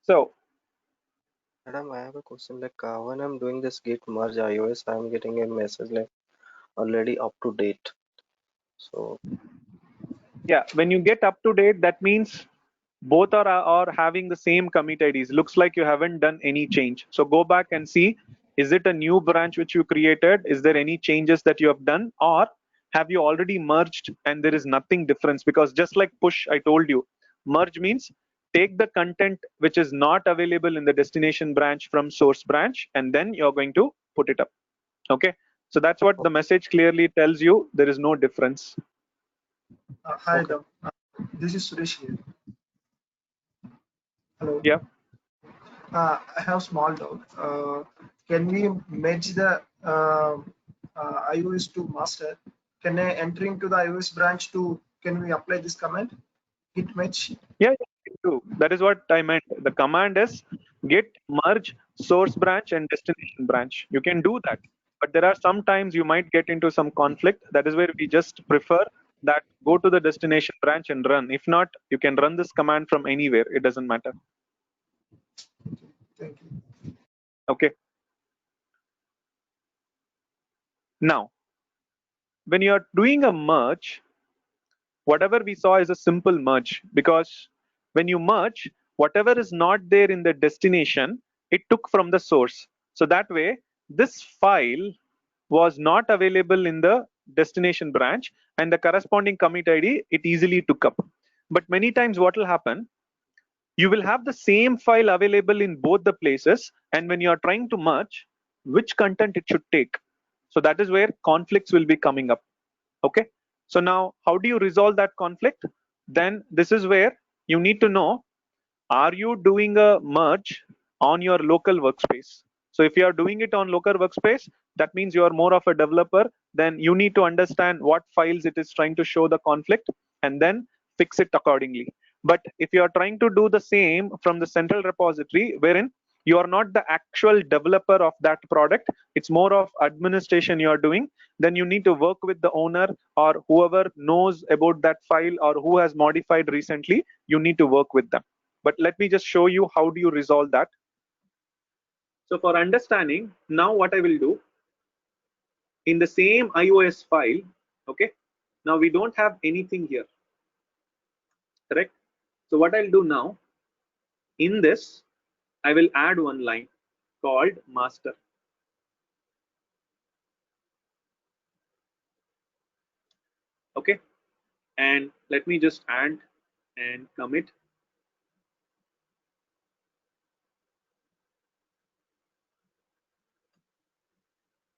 So Madam, I have a question. Like when I'm doing this Git Merge iOS, I'm getting a message like already up to date. So yeah, when you get up to date, that means both are having the same commit IDs. Looks like you haven't done any change. So go back and see, is it a new branch which you created? Is there any changes that you have done, or have you already merged and there is nothing difference? Because just like push, I told you, merge means take the content which is not available in the destination branch from source branch, and then you're going to put it up. Okay, so that's what the message clearly tells you. There is no difference. Hi, Okay. this is Suresh here. Hello. Yeah. I have small doubt. Can we merge the iOS to master? Can I enter into the iOS branch to? Can we apply this command? Git merge. Yeah, you do. That is what I meant. The command is git merge source branch and destination branch. You can do that, but there are some times you might get into some conflict. That is where we just prefer that go to the destination branch and run. If not, you can run this command from anywhere. It doesn't matter. Thank you. Okay. Now, when you are doing a merge, whatever we saw is a simple merge, because when you merge, whatever is not there in the destination, it took from the source. So that way, this file was not available in the destination branch, and the corresponding commit ID it easily took up. But many times what will happen, you will have the same file available in both the places, and when you are trying to merge, which content it should take. So that is where conflicts will be coming up. Okay, so now how do you resolve that conflict? Then this is where you need to know, are you doing a merge on your local workspace? So if you are doing it on local workspace, that means you are more of a developer. Then you need to understand what files it is trying to show the conflict and then fix it accordingly. But if you are trying to do the same from the central repository, wherein you are not the actual developer of that product, it's more of administration you are doing, then you need to work with the owner or whoever knows about that file or who has modified recently. You need to work with them. But let me just show you how do you resolve that. So for understanding, now what I will do, in the same iOS file, okay, now we don't have anything here, correct? So what I'll do now, in this, I will add one line called master. Okay, and let me just add and commit.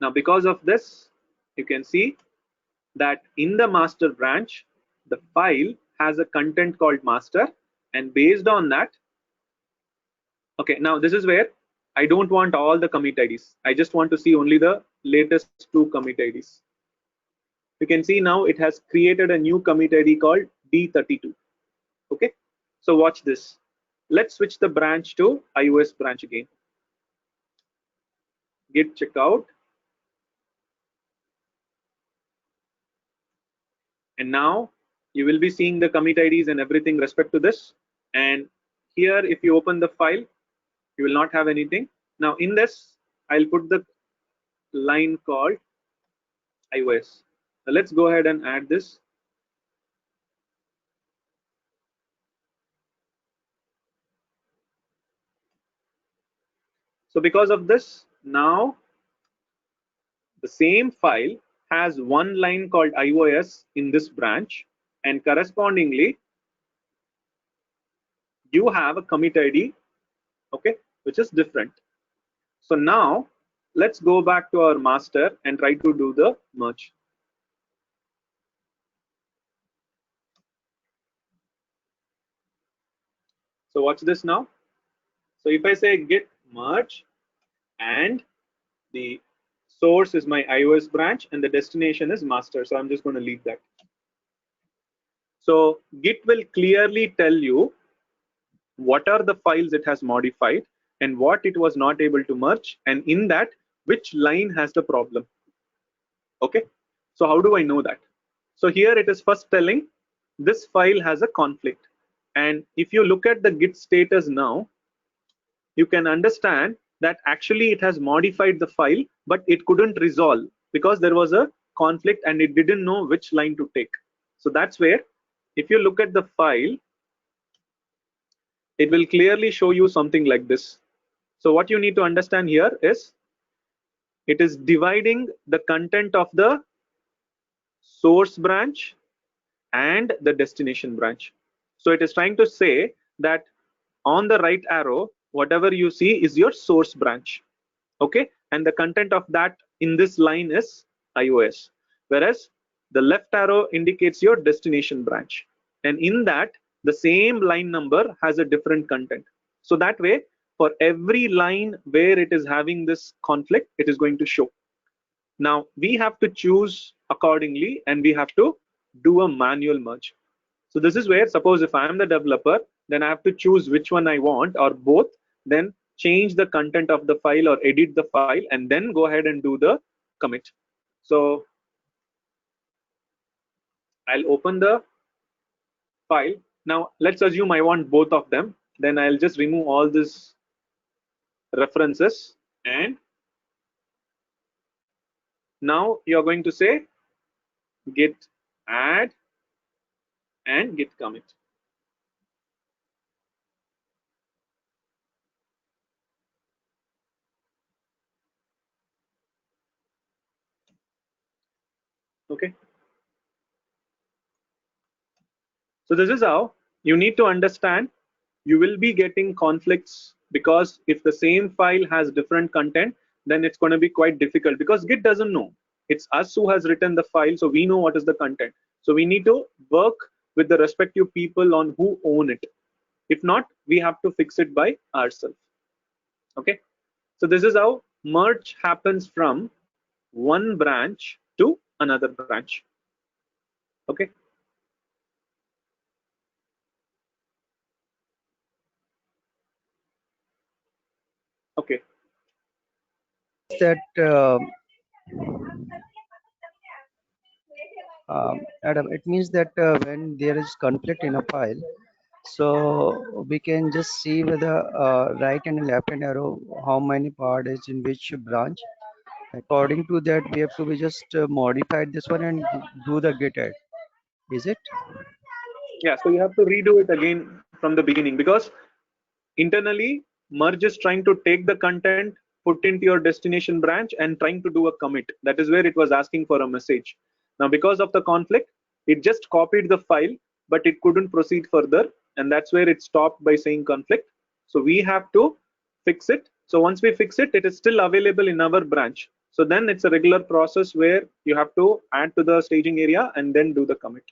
Now because of this, you can see that in the master branch, the file has a content called master, and based on that, okay, now this is where I don't want all the commit IDs. I just want to see only the latest 2 commit IDs. You can see now it has created a new commit ID called D32. Okay, so watch this. Let's switch the branch to iOS branch again. Git checkout. And now you will be seeing the commit IDs and everything respect to this. And here, if you open the file, you will not have anything. Now in this, I'll put the line called iOS. Now let's go ahead and add this. So because of this, now the same file has one line called iOS in this branch, and correspondingly, you have a commit ID, okay, which is different. So now let's go back to our master and try to do the merge. So watch this now. So if I say git merge and the source is my iOS branch and the destination is master, so I'm just going to leave that. So Git will clearly tell you what are the files it has modified and what it was not able to merge, and in that which line has the problem. Okay, so how do I know that? So here it is first telling this file has a conflict, and if you look at the git status now, you can understand that actually it has modified the file, but it couldn't resolve because there was a conflict and it didn't know which line to take. So that's where, if you look at the file, it will clearly show you something like this. So what you need to understand here is it is dividing the content of the source branch and the destination branch. So it is trying to say that on the right arrow, whatever you see is your source branch. Okay, and the content of that in this line is iOS, whereas the left arrow indicates your destination branch, and in that the same line number has a different content. So that way, for every line where it is having this conflict, it is going to show. Now we have to choose accordingly and we have to do a manual merge. So this is where, suppose if I am the developer, then I have to choose which one I want or both, then change the content of the file or edit the file and then go ahead and do the commit. So I'll open the file. Now let's assume I want both of them. Then I'll just remove all these references, and now you're going to say git add and git commit. Okay. So this is how you need to understand. You will be getting conflicts because if the same file has different content, then it's going to be quite difficult because Git doesn't know. It's us who has written the file, so we know what is the content. So we need to work with the respective people on who own it. If not, we have to fix it by ourselves. Okay. So this is how merge happens from one branch to another branch. Okay. Okay. That Adam, it means that when there is conflict in a file, so we can just see whether right and left hand arrow how many part is in which branch. According to that, we have to be just modified this one and do the git add. Is it? Yeah, so you have to redo it again from the beginning because internally merge is trying to take the content, put into your destination branch and trying to do a commit. That is where it was asking for a message. Now because of the conflict, it just copied the file, but it couldn't proceed further, and that's where it stopped by saying conflict. So we have to fix it. So once we fix it, it is still available in our branch. So then it's a regular process where you have to add to the staging area and then do the commit.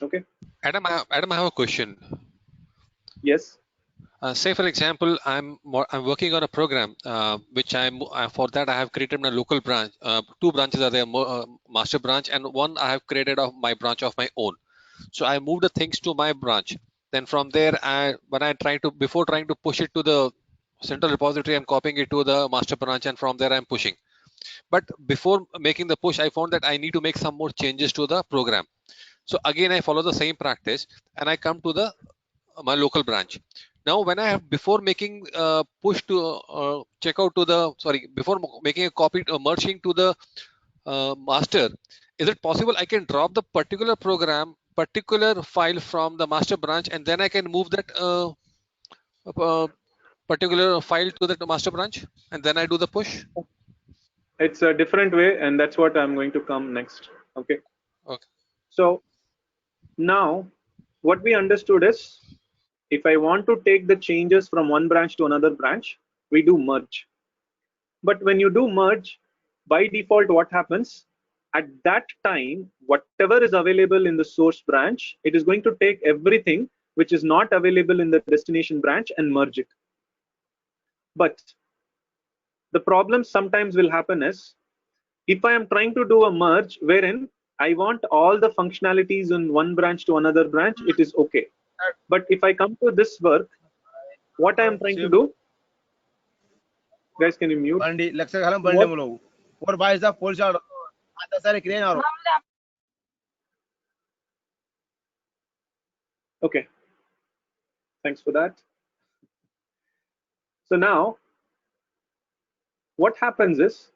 Okay. Adam, I have a question. Yes. Say for example, I'm working on a program which for that I have created my local branch. Two branches are there, master branch, and one I have created of my branch of my own. So I move the things to my branch. Then from there, before trying to push it to the central repository, I'm copying it to the master branch, and from there I'm pushing. But before making the push, I found that I need to make some more changes to the program. So again, I follow the same practice and I come to the my local branch. Now, when I have before making push to checkout to the before making a copy merging to the master, is it possible I can drop the particular file from the master branch and then I can move that particular file to the master branch and then I do the push? It's a different way, and that's what I'm going to come next. Okay. Okay. So now what we understood is if I want to take the changes from one branch to another branch, we do merge. But when you do merge, by default, what happens? at that time, whatever is available in the source branch, it is going to take everything which is not available in the destination branch and merge it. But the problem sometimes will happen is, if I am trying to do a merge wherein I want all the functionalities in one branch to another branch, it is okay. But if I come to this work, what I am trying to do, guys, can you mute? Okay, thanks for that. So now what happens is,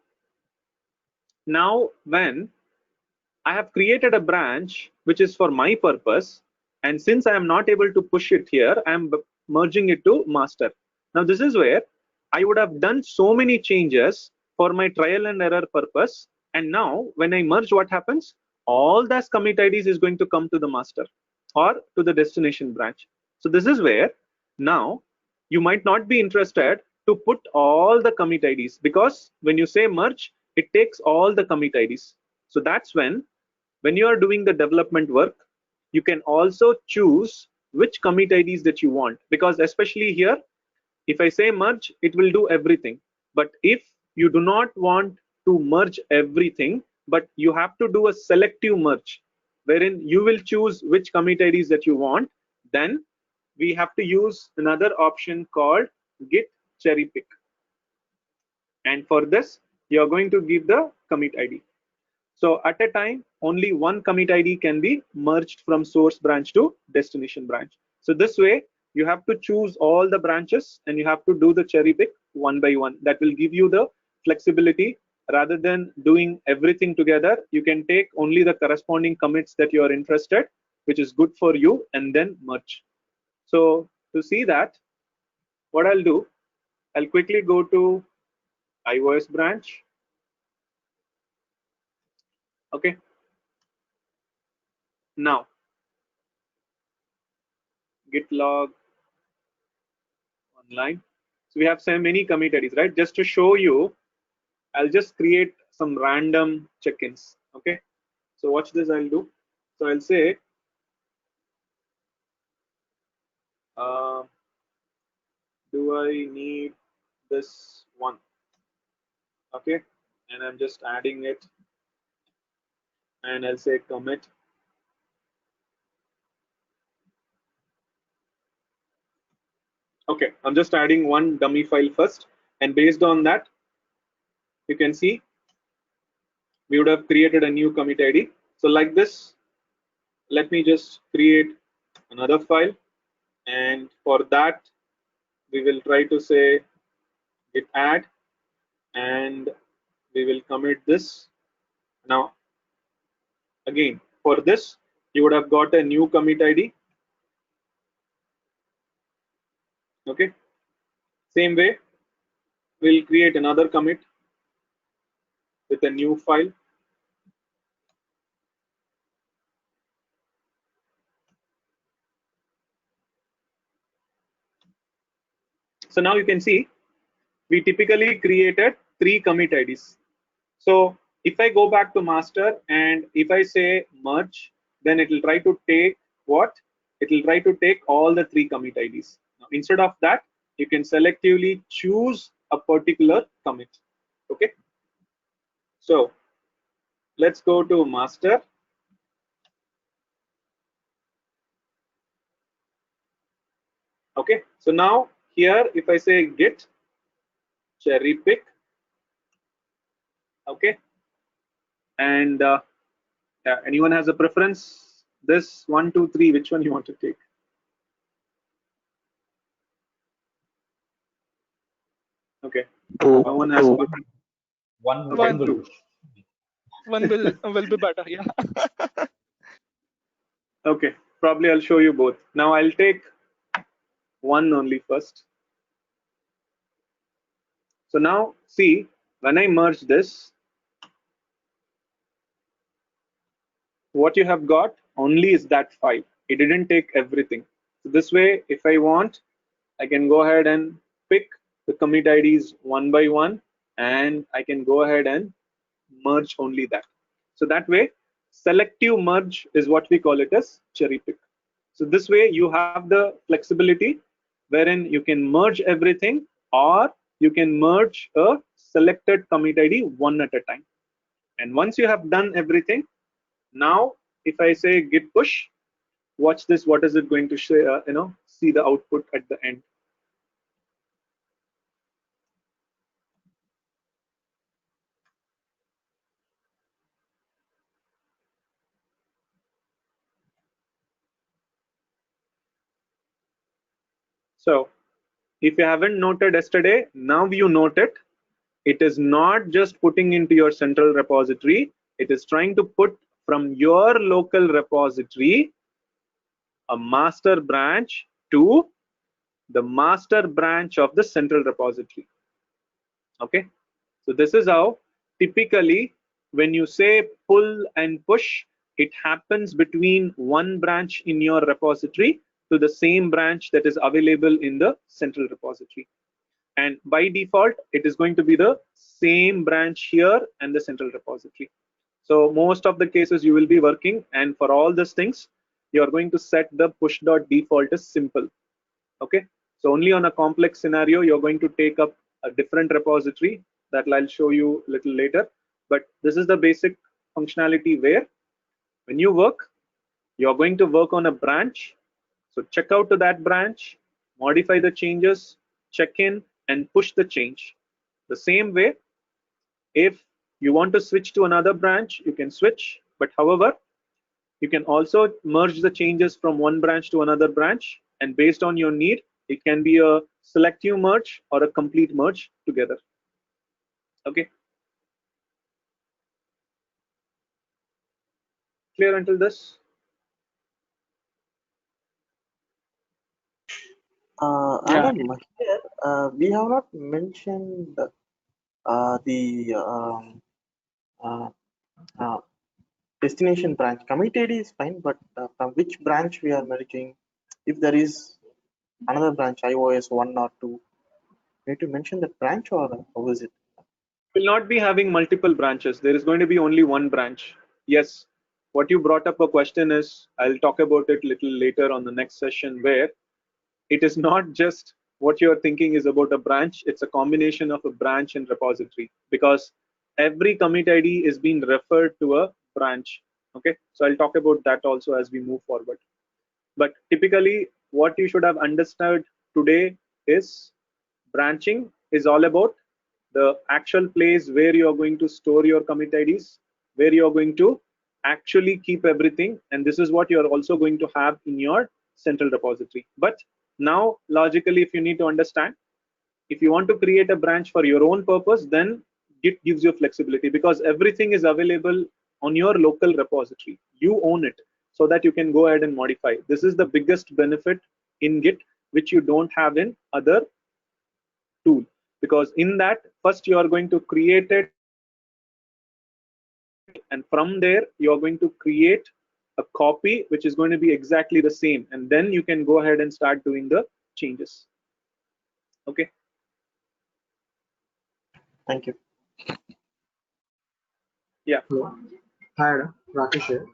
now when I have created a branch which is for my purpose, and since I am not able to push it here, I am merging it to master. Now this is where I would have done so many changes for my trial and error purpose, and now when I merge, what happens? All those commit IDs is going to come to the master or to the destination branch. So this is where now you might not be interested to put all the commit IDs, because when you say merge, it takes all the commit IDs. So that's when you are doing the development work, you can also choose which commit IDs that you want, because especially here, if I say merge, it will do everything. But if you do not want to merge everything, but you have to do a selective merge, wherein you will choose which commit IDs that you want, then we have to use another option called Git cherry pick. And for this, you're going to give the commit ID. So at a time, only one commit ID can be merged from source branch to destination branch. So this way, you have to choose all the branches and you have to do the cherry pick one by one. That will give you the flexibility. Rather than doing everything together, you can take only the corresponding commits that you are interested, which is good for you, and then merge. So to see that, what I'll do, I'll quickly go to iOS branch. Okay. Now, Git Log online. So we have so many commit IDs, right? Just to show you, I'll just create some random check-ins. Okay. So watch this. I'll do. So I'll say, do I need this one? Okay. And I'm just adding it. And I'll say commit. Okay. I'm just adding one dummy file first. And based on that, you can see we would have created a new commit ID. So like this, let me just create another file. And for that, we will try to say git add, and we will commit this. Now, again, for this, you would have got a new commit ID. Okay. Same way, we'll create another commit with a new file. So now you can see we typically created 3 commit IDs. So if I go back to master and if I say merge, then it will try to take what? It will try to take all the 3 commit IDs. Now, instead of that, you can selectively choose a particular commit. Okay. So let's go to master. Okay. So now here, if I say git cherry pick, okay, and anyone has a preference? This 1, 2, 3, which one you want to take? Okay. No one has a preference. One One will do. will be better. Yeah. Okay. Probably I'll show you both. Now I'll take one only first. So now see, when I merge this, what you have got only is that file. It didn't take everything. So this way, if I want, I can go ahead and pick the commit IDs one by one, and I can go ahead and merge only that. So that way, selective merge is what we call it as cherry pick. So this way you have the flexibility wherein you can merge everything, or you can merge a selected commit ID one at a time. And once you have done everything, now if I say git push, watch this, what is it going to say, see the output at the end. So if you haven't noted yesterday, now you note it. It is not just putting into your central repository, it is trying to put from your local repository a master branch to the master branch of the central repository. Okay, so this is how typically when you say pull and push, it happens between one branch in your repository to the same branch that is available in the central repository. And by default, it is going to be the same branch here and the central repository. So most of the cases you will be working, and for all these things, you are going to set the push.default as simple. Okay, so only on a complex scenario, you're going to take up a different repository that I'll show you a little later. But this is the basic functionality where when you work, you're going to work on a branch. So check out to that branch, modify the changes, check in, and push the change. The same way, if you want to switch to another branch, you can switch. But however, you can also merge the changes from one branch to another branch, and based on your need, it can be a selective merge or a complete merge together. Okay, clear until this? Yeah. Adam, here we have not mentioned the uh, uh, destination branch. Commit ID is fine, but from which branch we are merging? If there is another branch, iOS 1 or 2, need to mention that branch, or how is it? Will not be having multiple branches. There is going to be only one branch. Yes, what you brought up a question is, I'll talk about it little later on the next session, where it is not just what you're thinking is about a branch, it's a combination of a branch and repository, because every commit ID is being referred to a branch. Okay, so I'll talk about that also as we move forward. But typically what you should have understood today is branching is all about the actual place where you are going to store your commit IDs, where you are going to actually keep everything, and this is what you are also going to have in your central repository. But now logically, if you need to understand, if you want to create a branch for your own purpose, then Git gives you flexibility, because everything is available on your local repository. You own it, so that you can go ahead and modify. This is the biggest benefit in Git, which you don't have in other tool, because in that first you are going to create it, and from there you are going to create a copy which is going to be exactly the same, and then you can go ahead and start doing the changes. Okay, Thank you. yeah. Hello. Hi, Adam. Rakesh here.